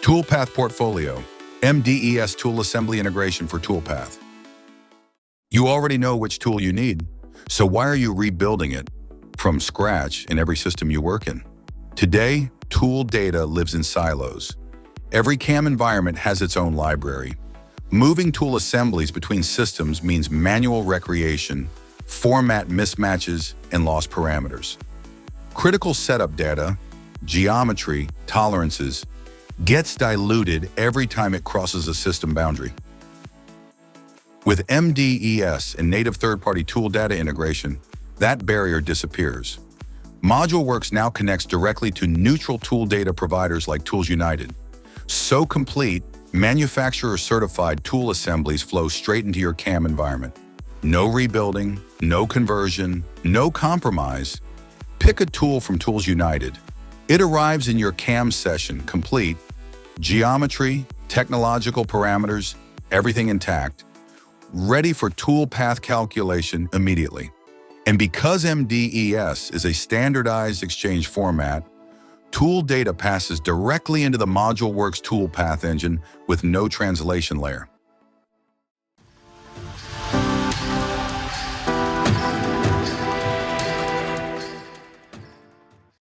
Toolpath Portfolio, MDES tool assembly integration for Toolpath. You already know which tool you need, so why are you rebuilding it from scratch in every system you work in? Today, tool data lives in silos. Every CAM environment has its own library. Moving tool assemblies between systems means manual recreation, format mismatches, and lost parameters. Critical setup data, geometry, tolerances, gets diluted every time it crosses a system boundary. With MDES and native third-party tool data integration, that barrier disappears. ModuleWorks now connects directly to neutral tool data providers like Tools United. So complete, manufacturer-certified tool assemblies flow straight into your CAM environment. No rebuilding, no conversion, no compromise. Pick a tool from Tools United. It arrives in your CAM session complete, geometry, technological parameters, everything intact, ready for Toolpath calculation immediately. And because MDES is a standardized exchange format, tool data passes directly into the ModuleWorks Toolpath engine with no translation layer.